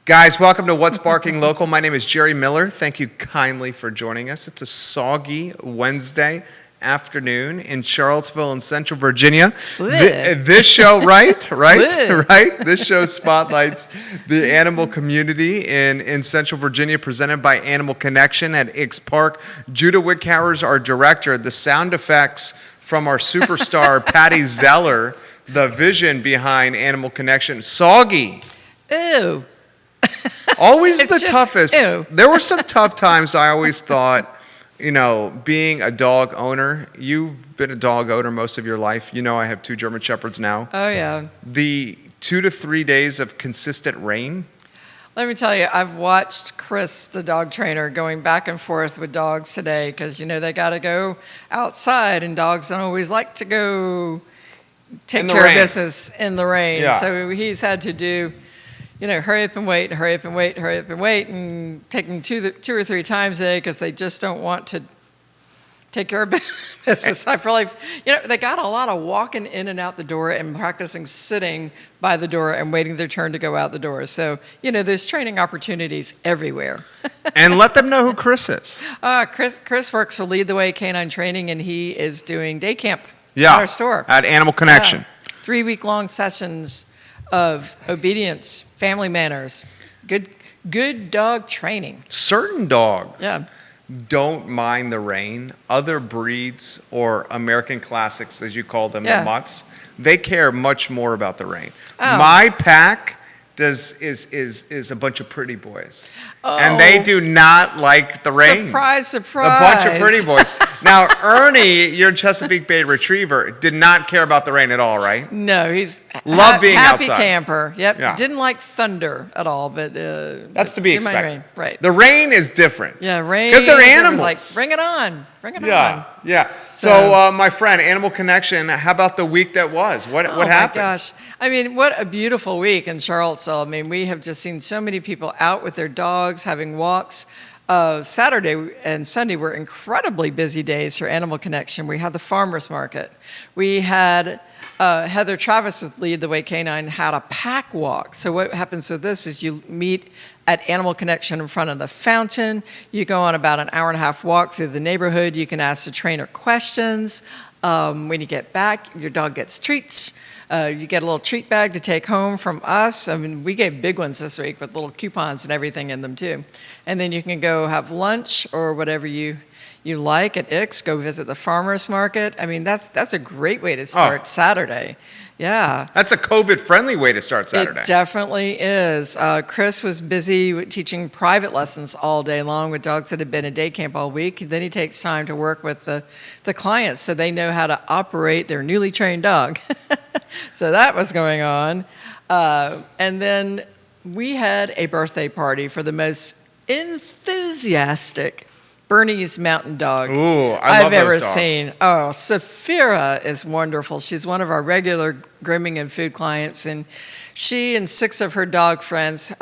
Guys, welcome to What's Barking Local. My name is Jerry Miller. Thank you kindly for joining us. It's a soggy Wednesday afternoon in Charlottesville in Central Virginia. This show, right? This show spotlights the animal community in Central Virginia, presented by Animal Connection at Ix Park. Judah Wickhauer is our director. The sound effects from our superstar, Patricia Zeller, the vision behind Animal Connection. Soggy. Ew. Always the toughest. Ew. There were some tough times. I always thought, being a dog owner, you've been a dog owner most of your life. I have 2 German Shepherds now. Oh, yeah. The 2 to 3 days of consistent rain. Let me tell you, I've watched Chris, the dog trainer, going back and forth with dogs today because, they got to go outside, and dogs don't always like to go take care of business in the rain. Yeah. So he's had to do, hurry up and wait, and take them 2 or 3 times a day because they just don't want to take care of business. I feel like, they got a lot of walking in and out the door and practicing sitting by the door and waiting their turn to go out the door. So, there's training opportunities everywhere. And let them know who Chris is. Chris works for Lead the Way Canine Training, and he is doing day camp at our store. At Animal Connection. 3-week-long sessions of obedience, family manners, good dog training. Certain dogs Yeah. don't mind the rain. Other breeds, or American classics, as you call them, the mutts, they care much more about the rain. Oh. My pack is a bunch of pretty boys. Oh. And they do not like the rain. Surprise. A bunch of pretty boys. Now, Ernie, your Chesapeake Bay Retriever, did not care about the rain at all, right? No, he's being happy outside. Camper. Yep. Yeah. Didn't like thunder at all, but that's to be didn't mind expected. rain. Right. The rain is different. Yeah, rain. Because they're animals. Like, bring it on. Yeah. So, my friend, Animal Connection, how about the week that was? What happened? Oh, my gosh. What a beautiful week in Charlottesville. We have just seen so many people out with their dogs, having walks. Saturday and Sunday were incredibly busy days for Animal Connection. We had the farmers market. We had Heather Travis with Lead the Way Canine had a pack walk. So what happens with this is you meet at Animal Connection in front of the fountain. You go on about an hour-and-a-half walk through the neighborhood. You can ask the trainer questions. When you get back, your dog gets treats. You get a little treat bag to take home from us. We gave big ones this week with little coupons and everything in them too. And then you can go have lunch or whatever you like at Ix. Go visit the farmers market. That's a great way to start Saturday. Yeah. That's a COVID-friendly way to start Saturday. It definitely is. Chris was busy teaching private lessons all day long with dogs that had been at day camp all week. Then he takes time to work with the clients so they know how to operate their newly trained dog. So that was going on. And then we had a birthday party for the most enthusiastic Bernese Mountain Dog I've ever seen. Oh, Saphira is wonderful. She's one of our regular grooming and food clients, and she and 6 of her dog friends,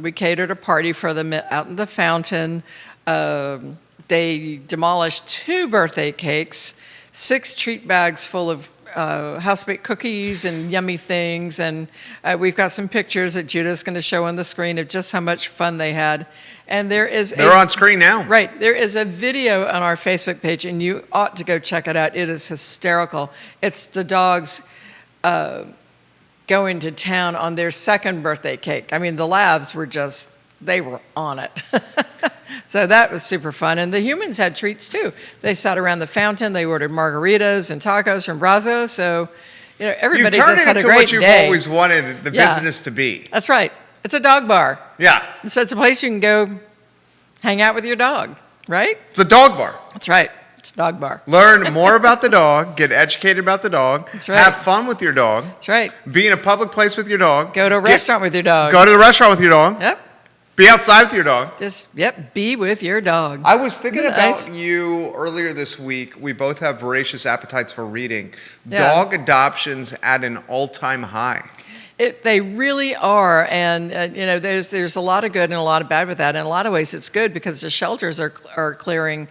we catered a party for them out in the fountain. They demolished 2 birthday cakes, 6 treat bags full of house-baked cookies and yummy things, and we've got some pictures that Judah's going to show on the screen of just how much fun they had. And they're on screen now. Right. There is a video on our Facebook page, and you ought to go check it out. It is hysterical. It's the dogs going to town on their 2nd birthday cake. The labs were they were on it. So that was super fun. And the humans had treats too. They sat around the fountain. They ordered margaritas and tacos from Brazo. So, everybody just had a great day. You've turned it into what you've always wanted the business to be. That's right. It's a dog bar. Yeah. So it's a place you can go hang out with your dog, right? It's a dog bar. That's right. It's a dog bar. Learn more about the dog. Get educated about the dog. That's right. Have fun with your dog. That's right. Be in a public place with your dog. Go to a restaurant with your dog. Go to the restaurant with your dog. Yep. Be outside with your dog. Be with your dog. I was thinking about you earlier this week. We both have voracious appetites for reading. Yeah. Dog adoptions at an all-time high. They really are, and there's a lot of good and a lot of bad with that. In a lot of ways, it's good because the shelters are clearing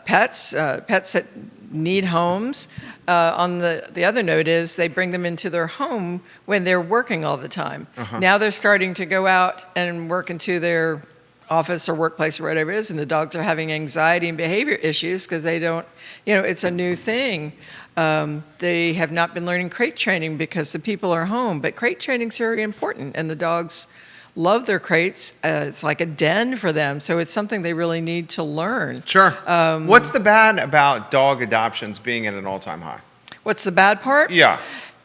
pets that need homes. On the other note is they bring them into their home when they're working all the time. Now they're starting to go out and work into their office or workplace or whatever it is, and the dogs are having anxiety and behavior issues because they don't, it's a new thing. They have not been learning crate training because the people are home, but crate training is very important, and the dogs love their crates. It's like a den for them, so it's something they really need to learn. Sure. What's the bad about dog adoptions being at an all-time high? What's the bad part? Yeah.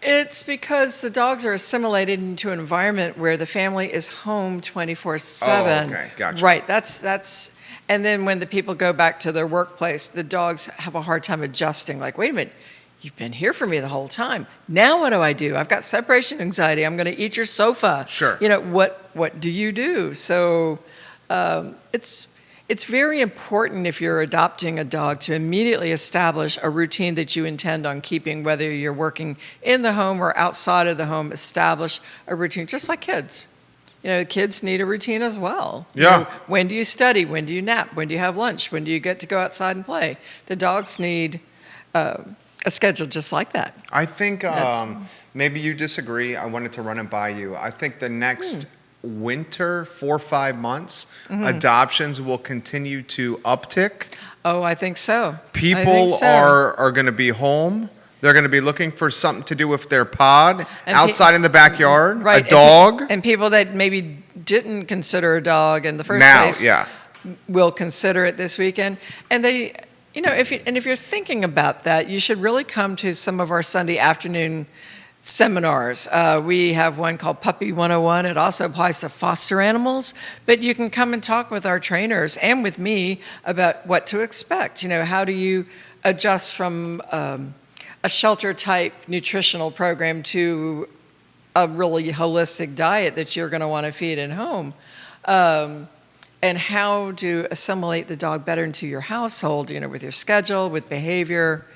It's because the dogs are assimilated into an environment where the family is home 24/7. Oh, okay, gotcha. Right, that's, and then when the people go back to their workplace, the dogs have a hard time adjusting. Like, wait a minute, you've been here for me the whole time. Now what do? I've got separation anxiety. I'm going to eat your sofa. Sure. What do you do? So it's very important if you're adopting a dog to immediately establish a routine that you intend on keeping, whether you're working in the home or outside of the home. Establish a routine, just like kids. Kids need a routine as well. Yeah. When do you study? When do you nap? When do you have lunch? When do you get to go outside and play? The dogs need a schedule just like that. I think maybe you disagree. I wanted to run it by you. I think the next winter, 4 or 5 months, adoptions will continue to uptick. Oh, I think so. People are going to be home. They're going to be looking for something to do with their pod outside in the backyard, right. a dog. And people that maybe didn't consider a dog in the first place will consider it this weekend. And they, if you're thinking about that, you should really come to some of our Sunday afternoon seminars. We have one called Puppy 101. It also applies to foster animals, but you can come and talk with our trainers and with me about what to expect. How do you adjust from a shelter type nutritional program to a really holistic diet that you're going to want to feed at home, and how to assimilate the dog better into your household, with your schedule, with behavior,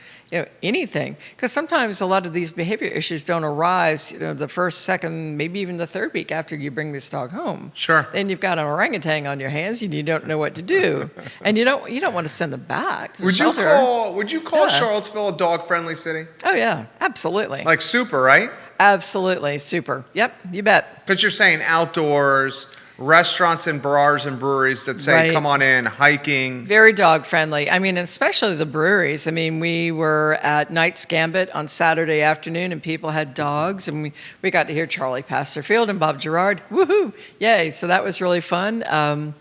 anything. Because sometimes a lot of these behavior issues don't arise, the first, second, maybe even the third week after you bring this dog home. Sure. Then you've got an orangutan on your hands and you don't know what to do. And you don't want to send them back to the shelter. Would you call Charlottesville a dog-friendly city? Oh, yeah, absolutely. Like super, right? Absolutely, super. Yep, you bet. Because you're saying outdoors, restaurants and bars and breweries that say, come on in, hiking. Very dog friendly. I mean, especially the breweries. I mean, we were at Knight's Gambit on Saturday afternoon and people had dogs and we got to hear Charlie Pastorfield and Bob Gerard. Woohoo! Yay! So that was really fun. And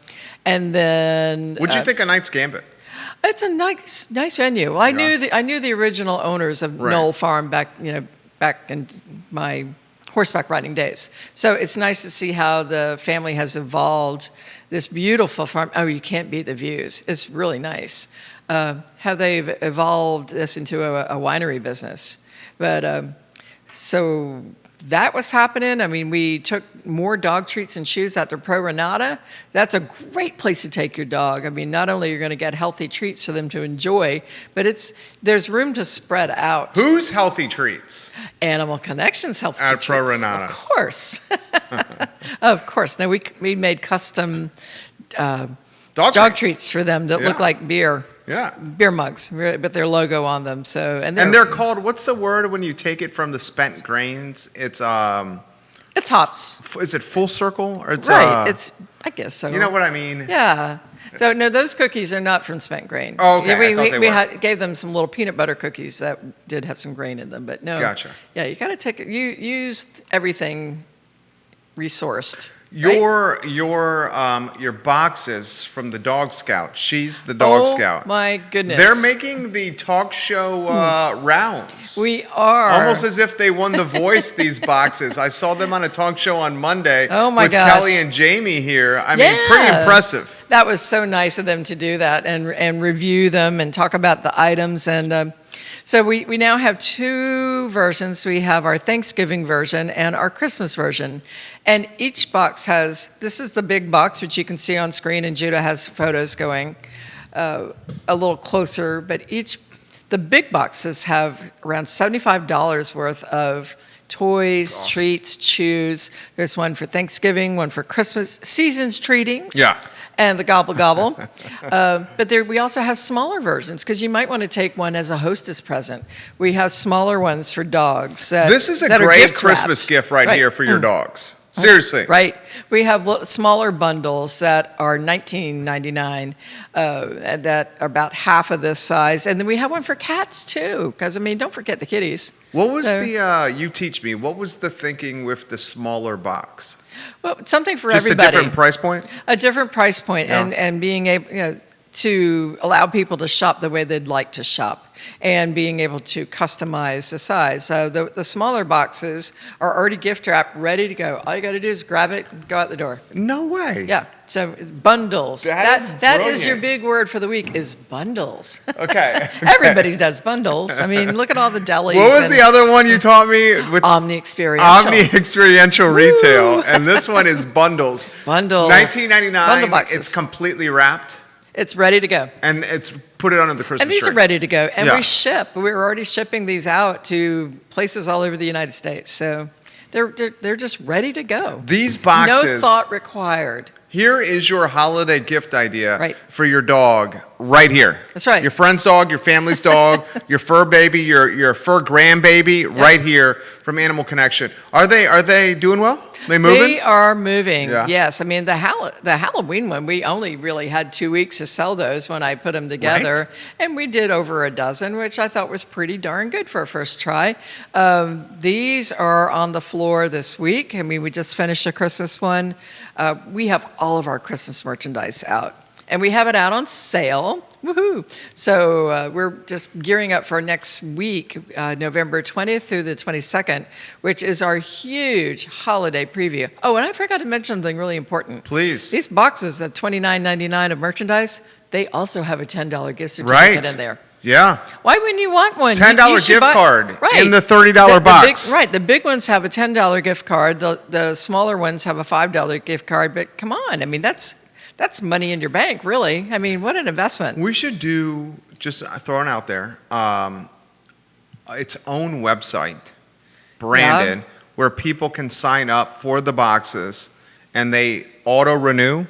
then... What'd you think of Knight's Gambit? It's a nice venue. Well, I knew the original owners of Knoll Farm back in my horseback riding days. So it's nice to see how the family has evolved this beautiful farm. Oh, you can't beat the views. It's really nice. How they've evolved this into a winery business. But so that was happening. I mean, we took more dog treats and chews out to Pro Renata. That's a great place to take your dog. I mean, not only are you going to get healthy treats for them to enjoy, but there's room to spread out. Whose healthy treats? Animal Connections healthy treats. At Pro Renata. Of course. Of course. Now, we made custom dog treats for them that look like beer. Yeah. Beer mugs, with their logo on them. So and they're called, what's the word when you take it from the spent grains? It's hops. Is it full circle or it's I guess so. You know what I mean? Yeah. So no, those cookies are not from spent grain. Oh, okay. We gave them some little peanut butter cookies that did have some grain in them, but no. Gotcha. Yeah, you got to use everything resourced. Your boxes from the Dog Scout. She's the Dog Scout. Oh my goodness! They're making the talk show rounds. We are almost as if they won The Voice. These boxes. I saw them on a talk show on Monday. Oh my with gosh. Kelly and Jamie here. I mean, pretty impressive. That was so nice of them to do that and review them and talk about the items and. So we now have two versions. We have our Thanksgiving version and our Christmas version. And each box this is the big box, which you can see on screen, and Judah has photos going a little closer. But the big boxes have around $75 worth of toys, treats, chews. There's one for Thanksgiving, one for Christmas, season's treatings. Yeah. and the gobble gobble. But we also have smaller versions because you might want to take one as a hostess present. We have smaller ones for dogs. This is a great Christmas gift right here for your dogs. Seriously. Right. We have smaller bundles that are $19.99 that are about half of this size. And then we have one for cats, too, because, I mean, don't forget the kitties. What was you teach me, what was the thinking with the smaller box? Well, something for Just everybody. a different price point? A different price point, Yeah. and being able to allow people to shop the way they'd like to shop, and being able to customize the size. So the smaller boxes are already gift wrapped, ready to go. All you got to do is grab it and go out the door. No way. Yeah. So it's bundles. That is your big word for the week is bundles. Okay. Everybody does bundles. I mean, look at all the delis. What was the other one you taught me? With Omni-experiential. Omni-experiential retail. And this one is bundles. Bundles. $19.99. Bundle boxes. It's completely wrapped. It's ready to go. And it's put it under the Christmas And these tree. are ready to go. And Yeah. we ship. We're already shipping these out to places all over the United States. So they're just ready to go. These boxes. No thought required. Here is your holiday gift idea Right. for your dog right here. That's right. Your friend's dog, your family's dog, your fur baby, your fur grandbaby, right here from Animal Connection. Are they doing well? They moving? They are moving. Yeah. Yes. I mean, the Halloween one, we only really had 2 weeks to sell those when I put them together. Right. And we did over a dozen, which I thought was pretty darn good for a first try. These are on the floor this week. I mean, we just finished a Christmas one. We have all of our Christmas merchandise out. And we have it out on sale. Woohoo! So we're just gearing up for next week, November 20th through the 22nd, which is our huge holiday preview. Oh, and I forgot to mention something really important. Please. These boxes of $29.99 of merchandise, they also have a $10 gift certificate Right. in there. Yeah. Why wouldn't you want one? $10 should gift card right. in the $30 box. The big ones have a $10 gift card. The smaller ones have a $5 gift card. But come on, I mean, that's money in your bank, really. I mean, what an investment. We should do, just throwing out there, its own website, branded, where people can sign up for the boxes and they auto-renew.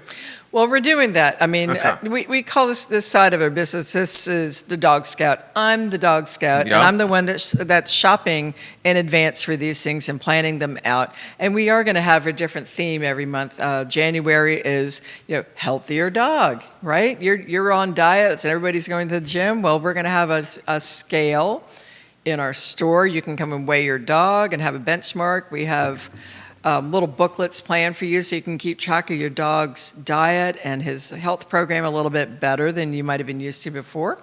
Well, we're doing that. I mean, Okay. we call this side of our business, this is the Dog Scout. I'm the Dog Scout, Yep. and I'm the one that's shopping in advance for these things and planning them out. And we are going to have a different theme every month. January is, healthier dog, right? You're on diets and everybody's going to the gym. Well, we're going to have a scale in our store. You can come and weigh your dog and have a benchmark. We have little booklets planned for you so you can keep track of your dog's diet and his health program a little bit better than you might have been used to before.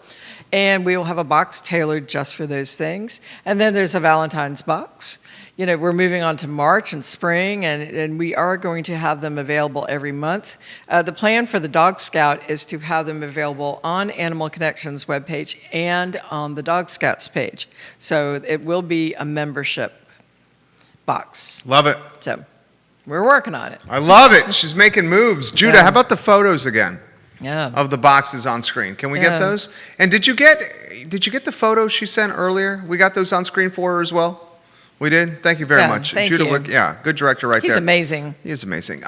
And we will have a box tailored just for those things. And then there's a Valentine's box. We're moving on to March and spring, and we are going to have them available every month. The plan for the Dog Scout is to have them available on Animal Connection's webpage and on the Dog Scouts page. So it will be a membership box. Love it. So we're working on it. I love it. She's making moves. Judah, Yeah. how about the photos again Yeah. of the boxes on screen? Can we get Yeah. those? And did you get the photos she sent earlier? We got those on screen for her as well? We did? Thank you very Yeah, much. thank Judah you. Wick, yeah, good director right He's there. amazing. He is amazing.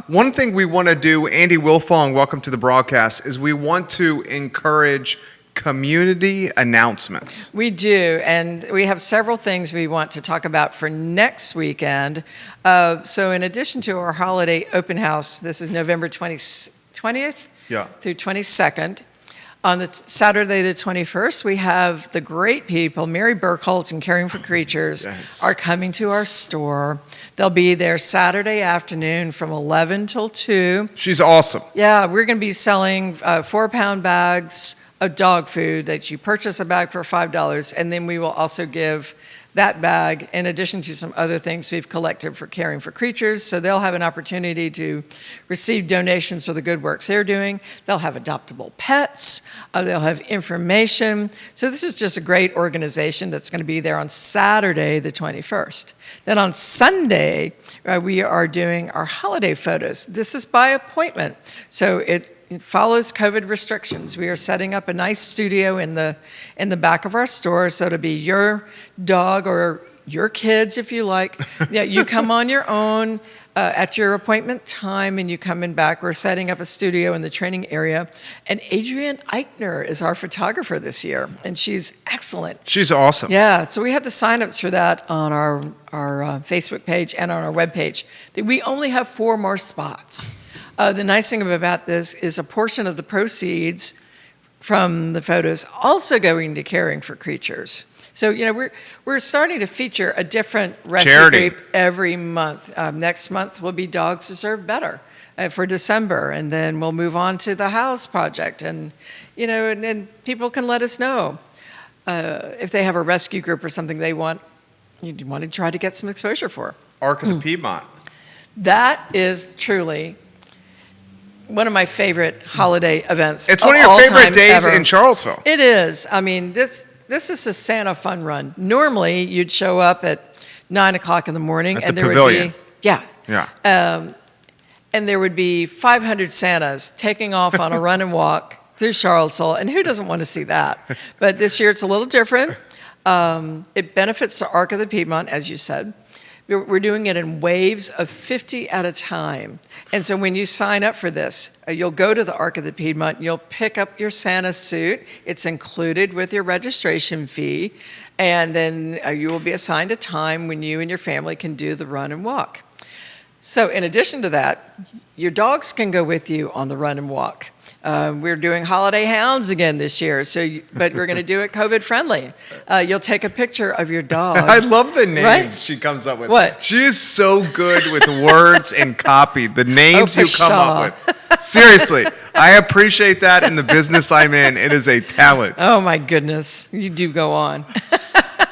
One thing we want to do, Andy Wilfong, welcome to the broadcast, is we want to encourage community announcements. We do, and we have several things we want to talk about for next weekend. So in addition to our holiday open house, this is November 20th Yeah. through 22nd. On the Saturday the 21st, we have the great people, Mary Burkholz and Caring for Creatures, Yes. are coming to our store. They'll be there Saturday afternoon from 11 till 2. She's awesome. Yeah, we're going to be selling 4-pound bags of dog food that you purchase a bag for $5, and then we will also give that bag in addition to some other things we've collected for Caring for Creatures. So they'll have an opportunity to receive donations for the good works they're doing. They'll have adoptable pets. They'll have information. So this is just a great organization that's going to be there on Saturday, the 21st. Then on Sunday, we are doing our holiday photos. This is by appointment. So it follows COVID restrictions. We are setting up a nice studio in the back of our store, so it'll be your dog or your kids if you like. Yeah, you come on your own at your appointment time, and you come in back. We're setting up a studio in the training area. And Adrienne Eichner is our photographer this year, and she's excellent. She's awesome. Yeah, so we have the signups for that on our Facebook page and on our webpage. We only have 4 more spots. The nice thing about this is a portion of the proceeds from the photos also going to caring for creatures. So, we're starting to feature a different rescue Charity. group every month. Next month will be Dogs Deserve Better for December, and then we'll move on to the House Project. And, and people can let us know if they have a rescue group or something you want to try to get some exposure for. Arc of the Piedmont. That is truly one of my favorite holiday events. It's one of your favorite days ever. in Charlottesville. It is. I mean, this is a Santa fun run. Normally, you'd show up at 9 o'clock in the morning, At and the there pavilion. would be Yeah. and there would be 500 Santas taking off on a run and walk through Charlottesville, and who doesn't want to see that? But this year it's a little different. It benefits the Arc of the Piedmont, as you said. We're doing it in waves of 50 at a time. And so when you sign up for this, you'll go to the Arc of the Piedmont, you'll pick up your Santa suit. It's included with your registration fee. And then you will be assigned a time when you and your family can do the run and walk. So in addition to that, your dogs can go with you on the run and walk. We're doing holiday hounds again this year, but we're going to do it COVID friendly. You'll take a picture of your dog. I love the names Right? she comes up with. What? She is so good with words and copy. The names you come pshaw. up with. Seriously, I appreciate that in the business I'm in. It is a talent. Oh my goodness, you do go on.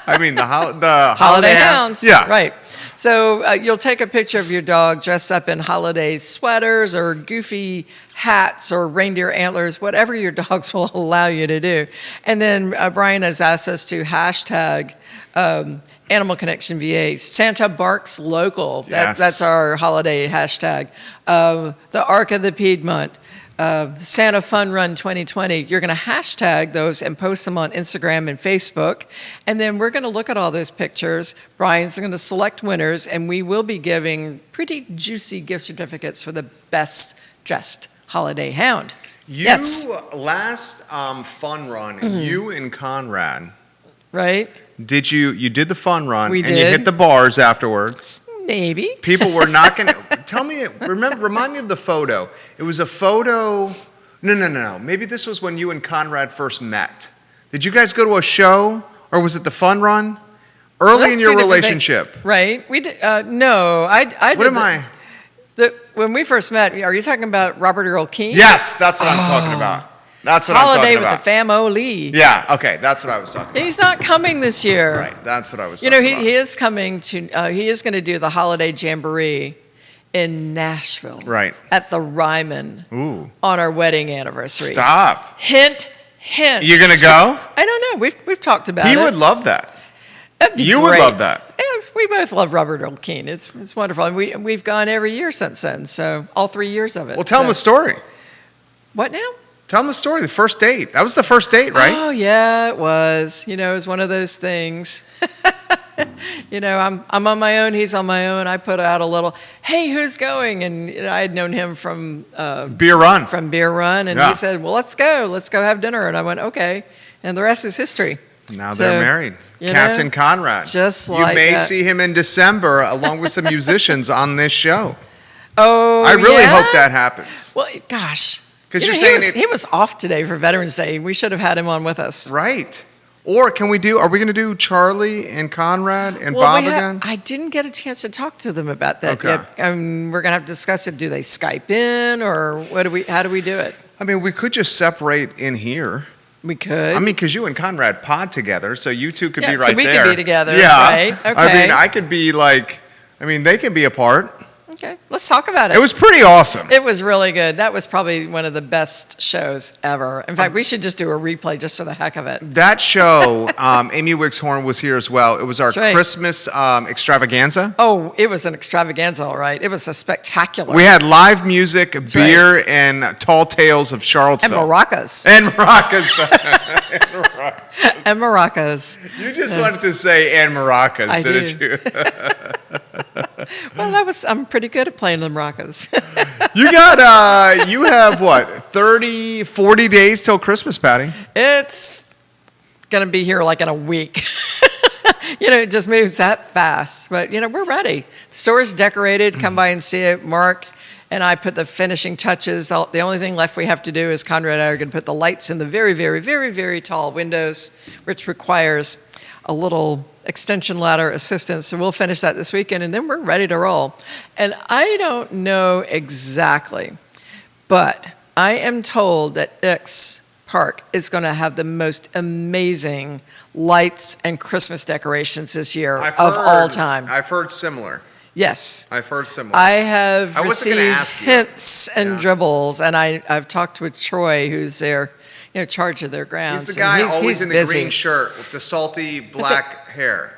I mean, the Holiday hounds. Yeah. Right. So you'll take a picture of your dog dressed up in holiday sweaters or goofy hats or reindeer antlers, whatever your dogs will allow you to do. And then Brian has asked us to hashtag Animal Connection VA, Santa Barks Local. Yes. That's our holiday hashtag. The Arc of the Piedmont. Santa Fun Run 2020. You're going to hashtag those and post them on Instagram and Facebook. And then we're going to look at all those pictures. Brian's going to select winners, and we will be giving pretty juicy gift certificates for the best dressed holiday hound. Yes. Last fun run, you and Conrad, Right? you did the fun run, We and you did. hit the bars afterwards. Maybe. People were not going to remind me of the photo. It was a photo. No. Maybe this was when you and Conrad first met. Did you guys go to a show, or was it the fun run? Early in your relationship. Right. We did. No, I did. What am I? When we first met, are you talking about Robert Earl King? Yes, that's what I'm talking about. That's what I'm Holiday talking with about. the family. Yeah, okay, that's what I was talking about. He's not coming this year. Right, that's what I was talking about. He is coming to, he is going to do the Holiday Jamboree in Nashville. Right. At the Ryman. Ooh. On our wedding anniversary. Stop. Hint, hint. You're going to go? I don't know. We've talked about it. He would love that. That'd be You would great. love that. Yeah, we both love Robert Earl King. It's wonderful. And we've gone every year since then, so all 3 years of it. Well, tell him the story. What now? Tell him the story, the first date. That was the first date, right? Oh, yeah, it was. It was one of those things. I'm on my own, he's on my own. I put out a little, hey, who's going? And I had known him from Beer Run. Beer Run, and Yeah. he said, well, let's go have dinner. And I went, okay. And the rest is history. Now So, they're married. Captain Conrad. just You like may that. see him in December along with some musicians on this show. Oh, I really yeah? hope that happens. Well, gosh. 'Cause You you're know, saying he was off today for Veterans Day. We should have had him on with us. Right. Or are we going to do Charlie and Conrad and Bob again? I didn't get a chance to talk to them about that Okay. yet. We're going to have to discuss it. Do they Skype in, or how do we do it? I mean, we could just separate in here. We could. I mean, because you and Conrad pod together, so you two could Yeah, be so right we could there. be together, Yeah. right? I Okay. mean, I could be they can be apart. Okay, let's talk about it. It was pretty awesome. It was really good. That was probably one of the best shows ever. In fact, we should just do a replay just for the heck of it. That show, Amy Wigshorn was here as well. It was our That's right. Christmas extravaganza. Oh, it was an extravaganza, all right. It was a spectacular. We had live music, beer, and tall tales of and Charlottesville. maracas. And maracas. And maracas. And maracas. You just wanted to say and maracas, I didn't do. you? Well, I'm pretty good at playing the maracas. You have what, 30, 40 days till Christmas, Patty? It's going to be here like in a week. It just moves that fast. But, we're ready. The store's decorated. Come by and see it. Mark and I put the finishing touches. The only thing left we have to do is Conrad and I are going to put the lights in the very, very, very, very tall windows, which requires a little extension ladder assistance. So we'll finish that this weekend, and then we're ready to roll. And I don't know exactly, but I am told that X Park is going to have the most amazing lights and Christmas decorations this year of all time. I've heard similar. Yes. I've heard similar. I have received hints and dribbles, and I've talked with Troy, who's their charge of their grounds. He's the guy always in the busy. green shirt with the salty black hair.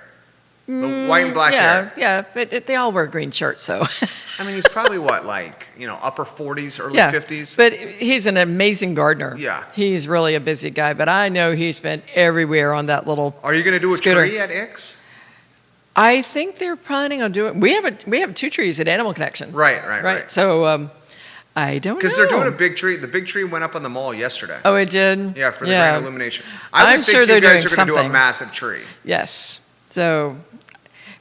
The white and black hair. Yeah, but they all wear green shirts, so. I mean, he's probably what, upper 40s, early 50s? But he's an amazing gardener. Yeah. He's really a busy guy, but I know he's been everywhere on that little Are you going to do a scooter. tree at Ix? I think they're planning on doing. We have 2 trees at Animal Connection. Right. So I don't know. Because they're doing a big tree. The big tree went up on the mall yesterday. Oh, it did? Yeah, for the grand illumination. I'm sure they're doing something. You guys are going to do a massive tree. Yes. So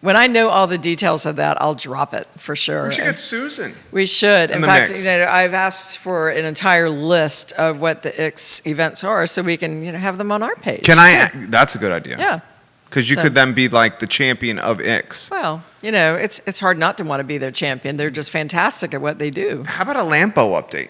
when I know all the details of that, I'll drop it for sure. We should get Susan. We should. In the fact, mix. I've asked for an entire list of what the Ix events are, so we can have them on our page. That's a good idea. Yeah. Because you could then be like the champion of Ix. Well, it's hard not to want to be their champion. They're just fantastic at what they do. How about a Lampo update?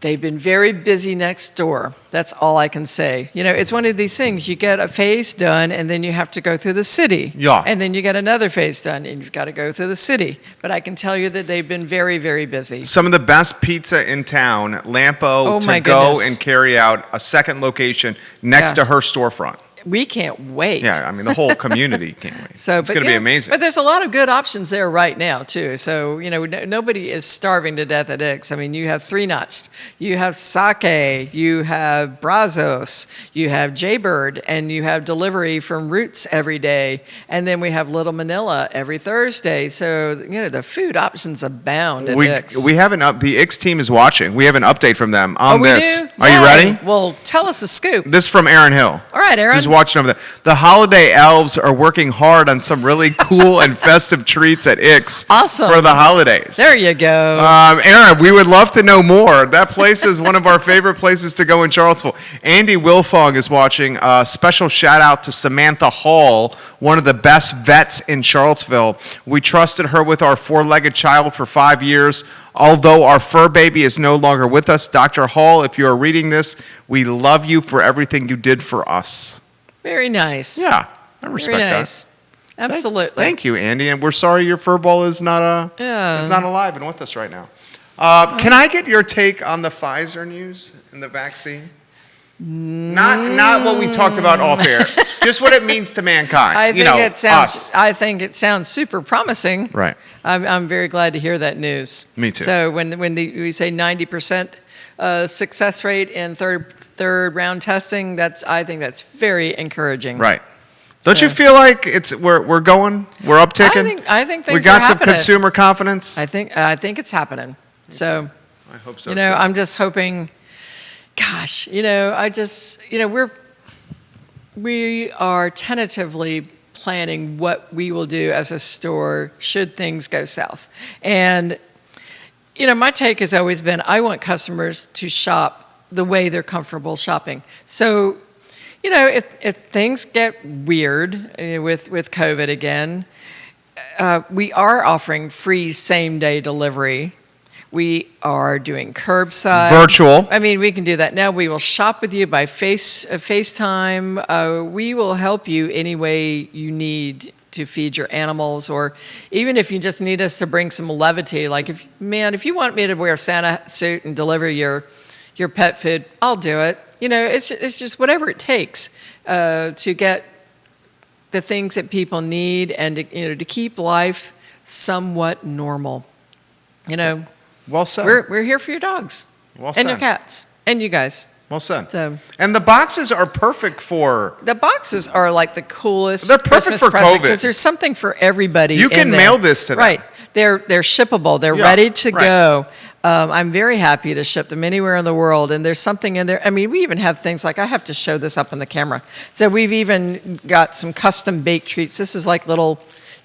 They've been very busy next door. That's all I can say. It's one of these things. You get a phase done, and then you have to go through the city. Yeah. And then you get another phase done, and you've got to go through the city. But I can tell you that they've been very, very busy. Some of the best pizza in town, Lampo, to go and carry out a second location next to her storefront. We can't wait. Yeah, I mean, the whole community can't wait. It's going to be amazing. But there's a lot of good options there right now, too. So, nobody is starving to death at Ix. I mean, you have 3 Nuts, you have Sake, you have Brazos, you have Jaybird, and you have delivery from Roots every day. And then we have Little Manila every Thursday. So, the food options abound at Ix. We have the Ix team is watching. We have an update from them on this. Do? Are you ready? Well, tell us the scoop. This is from Aaron Hill. All right, Aaron. Who's watching over there. The holiday elves are working hard on some really cool and festive treats at Ix for the holidays. There you go. Aaron, we would love to know more. That place is one of our favorite places to go in Charlottesville. Andy Wilfong is watching. Special shout out to Samantha Hall, one of the best vets in Charlottesville. We trusted her with our 4-legged child for 5 years. Although our fur baby is no longer with us, Dr. Hall, if you are reading this, we love you for everything you did for us. Very nice. Yeah, I respect Very nice. that. Absolutely. Thank you, Andy, and we're sorry your fur ball is not alive and with us right now. Can I get your take on the Pfizer news and the vaccine? Not what we talked about off air. Just what it means to mankind. I think it sounds super promising. Right. I'm very glad to hear that news. Me too. So when we say 90% success rate in third round testing, I think that's very encouraging. Right. Don't you feel like we're upticking? I think things we got are some happening. consumer confidence. I think it's happening. So I hope so. Too. I'm just hoping. Gosh, we are tentatively planning what we will do as a store should things go south. And, my take has always been I want customers to shop the way they're comfortable shopping. So, if things get weird with COVID again, we are offering free same-day delivery. We are doing curbside. Virtual. I mean, we can do that. Now we will shop with you by FaceTime. We will help you any way you need to feed your animals, or even if you just need us to bring some levity. Like, if you want me to wear a Santa suit and deliver your pet food, I'll do it. It's just whatever it takes to get the things that people need and to keep life somewhat normal. Well said. We're here for your dogs. Well said. And your cats. And you guys. Well said. So, And the boxes are perfect for... the boxes are like the coolest They're perfect Christmas for present COVID. because there's something for everybody. You can in there. mail this to them. Right. They're shippable. They're Yeah, ready to right. go. I'm very happy to ship them anywhere in the world. And there's something in there. I mean, we even have things like, I have to show this up on the camera. So we've even got some custom baked treats. This is like little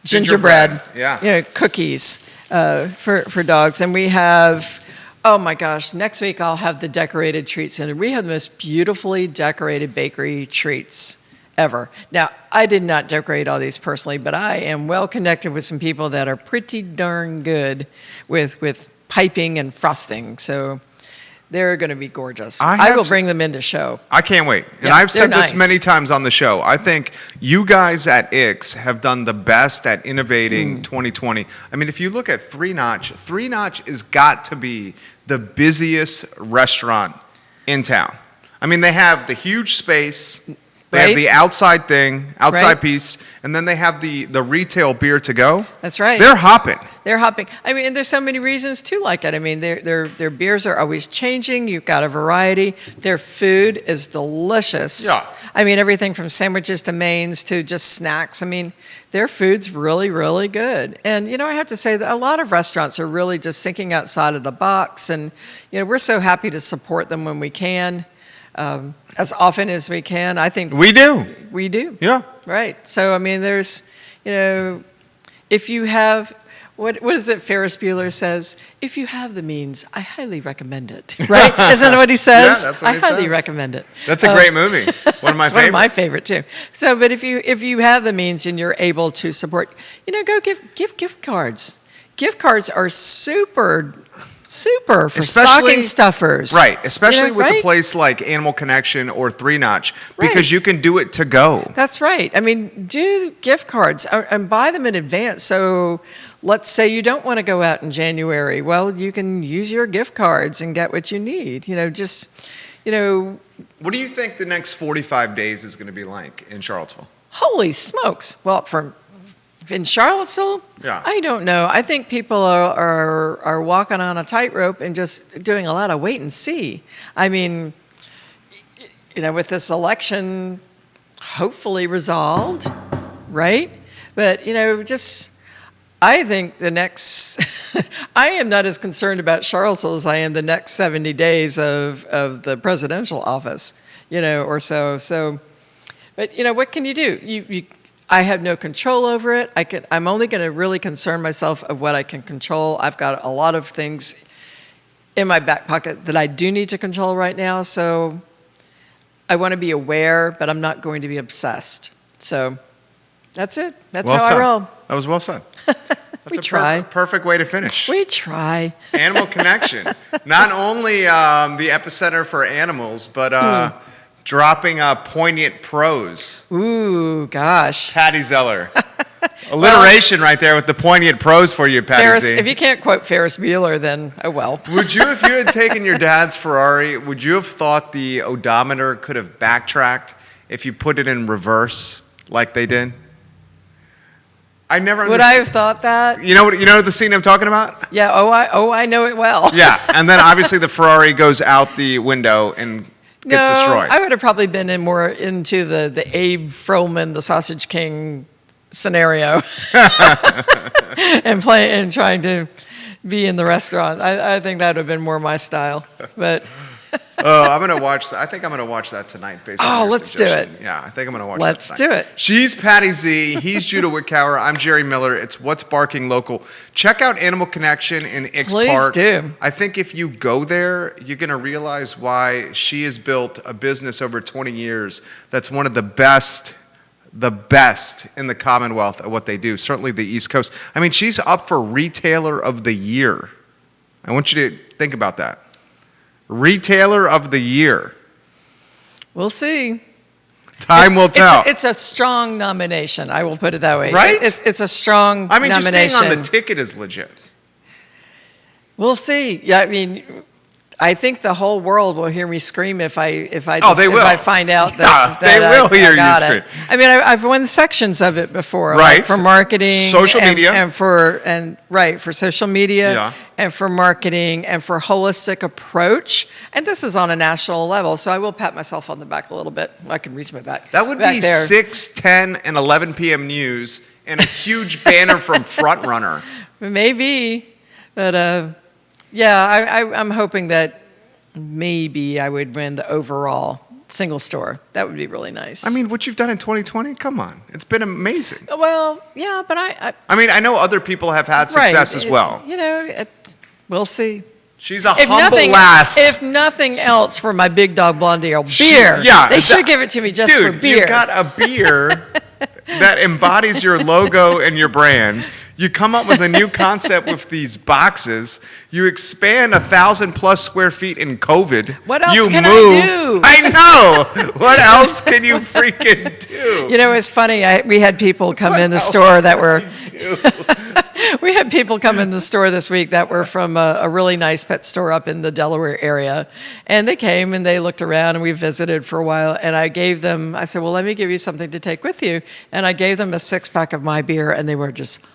gingerbread, Yeah. cookies for dogs. And we have... Oh my gosh, next week I'll have the decorated treats in. We have the most beautifully decorated bakery treats ever. Now, I did not decorate all these personally, but I am well connected with some people that are pretty darn good with piping and frosting. So they're going to be gorgeous. I will bring them in to show. I can't wait. And Yeah, I've said they're this nice. many times on the show. I think you guys at Ix have done the best at innovating 2020. I mean, if you look at Three Notch has got to be the busiest restaurant in town. I mean, they have the huge space. They have Right. the outside Right. piece, and then they have the retail beer to go. That's right. They're hopping. They're hopping. I mean, and there's so many reasons to like it. I mean, their beers are always changing. You've got a variety. Their food is delicious. Yeah. I mean, everything from sandwiches to mains to just snacks. I mean, their food's really, really good. And, I have to say that a lot of restaurants are really just thinking outside of the box. And, we're so happy to support them when we can, as often as we can. I think We do. we do. Yeah. Right. So, I mean, there's, if you have, what is it Ferris Bueller says? If you have the means, I highly recommend it. Right? Isn't that what he says? Yeah, that's what I he highly says. recommend it. That's a great movie. One of my It's one of my favorites. favorite too. So, but if you have the means and you're able to support, go give gift cards. Gift cards are super for stocking stuffers. Right, especially with right? a place like Animal Connection or Three Notch, because Right. you can do it to go. That's right. I mean, do gift cards and buy them in advance. So let's say you don't want to go out in January. Well, you can use your gift cards and get what you need. What do you think the next 45 days is going to be like in Charlottesville? Holy smokes. Well, in Charlottesville, Yeah. I don't know. I think people are walking on a tightrope and just doing a lot of wait and see. I mean, with this election hopefully resolved, right? But, I think the next, I am not as concerned about Charlottesville as I am the next 70 days of the presidential office, or so. So, but, what can you do? I have no control over it. I'm only going to really concern myself of what I can control. I've got a lot of things in my back pocket that I do need to control right now. So I want to be aware, but I'm not going to be obsessed. So that's it. That's Well how said. I roll. That was well said. That's We a try. perfect way to finish. We try. Animal Connection. Not only the epicenter for animals, but dropping poignant prose. Ooh, gosh. Patty Zeller. Alliteration right there with the poignant prose for you, Patty Z. If you can't quote Ferris Bueller, then oh well. Would you, if you had taken your dad's Ferrari, would you have thought the odometer could have backtracked if you put it in reverse like they did? I never Would I have thought that? You know the scene I'm talking about? Yeah. I know it well. Yeah, and then obviously the Ferrari goes out the window and gets destroyed. I would have probably been more into the Abe Froman, the Sausage King scenario, and trying to be in the restaurant. I think that would have been more my style. But I'm gonna watch that. I think I'm gonna watch that tonight. Based on your let's do suggestion. it. Yeah, I think I'm gonna watch. Let's that tonight. do it. She's Patty Z. He's Judah Wickower. I'm Jerry Miller. It's What's Barking Local. Check out Animal Connection in Ix Please Park. do. I think if you go there, you're gonna realize why she has built a business over 20 years. That's one of the best in the Commonwealth at what they do. Certainly the East Coast. I mean, she's up for Retailer of the Year. I want you to think about that. Retailer of the Year. we'll see. Time will tell. It's a strong nomination. I will put it that way. Right? It's a strong I mean, nomination. just being on the ticket is legit. We'll see. Yeah, I mean, I think the whole world will hear me scream if I they will. if I find out that, They will hear you got scream. it. I mean, I've won sections of it before, Right. like for marketing, Social media. and for social media, Yeah. and for marketing, and for holistic approach. And this is on a national level, so I will pat myself on the back a little bit. I can reach my back. That would back be there. 6, 10, and 11 p.m. news and a huge banner from Frontrunner. Maybe, but I'm hoping that maybe I would win the overall single store. That would be really nice. I mean, what you've done in 2020, come on. It's been amazing. Well, yeah, but I mean, I know other people have had success as well. We'll see. She's a humble lass. If nothing else, for my Big Dog Blondie or beer. Yeah, they should give it to me just for Dude, beer. you got a beer that embodies your logo and your brand. You come up with a new concept with these boxes. You expand 1,000+ square feet in COVID. What else you can move. I do? I know. What else can you freaking do? You know, it's funny. We had people come in the store that were. We had people come in the store this week that were from a really nice pet store up in the Delaware area. And they came and they looked around and we visited for a while. And I said, well, let me give you something to take with you. And I gave them a 6-pack of my beer and they were just,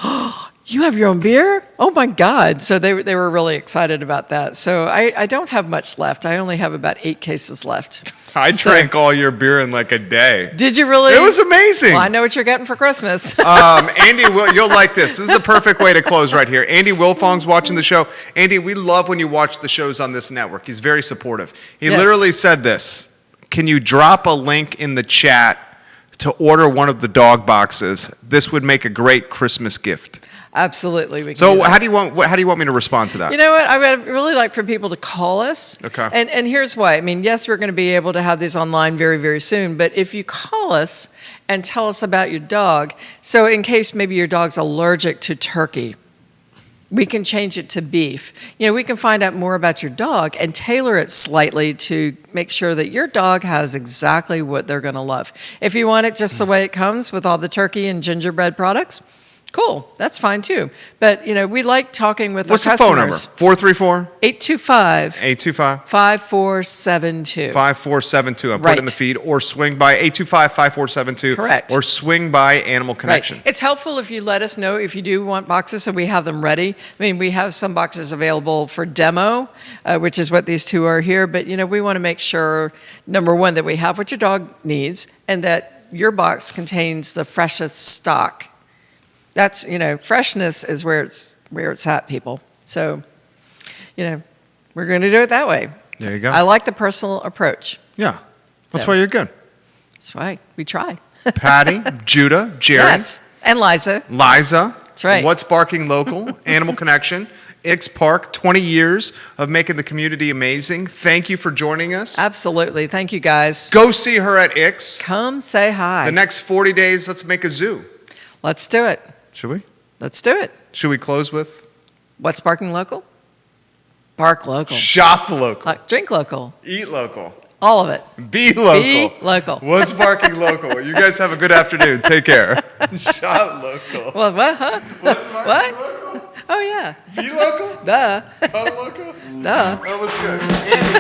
oh, you have your own beer? Oh my God. So they were really excited about that. So I don't have much left. I only have about 8 cases left. I drank all your beer in like a day. Did you really? It was amazing. Well, I know what you're getting for Christmas. Andy, you'll like this. This is the perfect way to close right here. Andy Wilfong's watching the show. Andy, we love when you watch the shows on this network. He's very supportive. He literally said this. Can you drop a link in the chat to order one of the dog boxes? This would make a great Christmas gift. Absolutely. We can So how do you want me to respond to that? You know what? I would really like for people to call us. Okay. And here's why. I mean, yes, we're going to be able to have these online very, very soon. But if you call us and tell us about your dog, so in case maybe your dog's allergic to turkey, we can change it to beef. You know, we can find out more about your dog and tailor it slightly to make sure that your dog has exactly what they're going to love. If you want it just the way it comes with all the turkey and gingerbread products, cool, that's fine too. But, you know, we like talking with What's our the phone number? customers. 434? 825 825 5472. 5472. I'll put it in Right. the feed. Or swing by 825-5472. Correct. Or swing by Animal Connection. Right. It's helpful if you let us know if you do want boxes so we have them ready. I mean, we have some boxes available for demo, which is what these two are here. But, you know, we want to make sure, number one, that we have what your dog needs and that your box contains the freshest stock. That's, you know, freshness is where it's at, people. So, you know, we're going to do it that way. There you go. I like the personal approach. Yeah. That's So- why you're good. That's right. We try. Patty, Judah, Jerry, Yes. And Liza. Liza. That's right. What's Barking Local, Animal Connection, Ix Park, 20 years of making the community amazing. Thank you for joining us. Absolutely. Thank you, guys. Go see her at Ix. Come say hi. The next 40 days, let's make a zoo. Let's do it. Should we? Let's do it. Should we close with? What's barking local? Bark local. Shop local. Drink local. Eat local. All of it. Be local. Be local. What's Barking Local? You guys have a good afternoon. Take care. Shop local. Well, what? Huh? What's Barking What? Local? Oh, yeah. Be local? Duh. Shop local? Duh. That was good. Andy,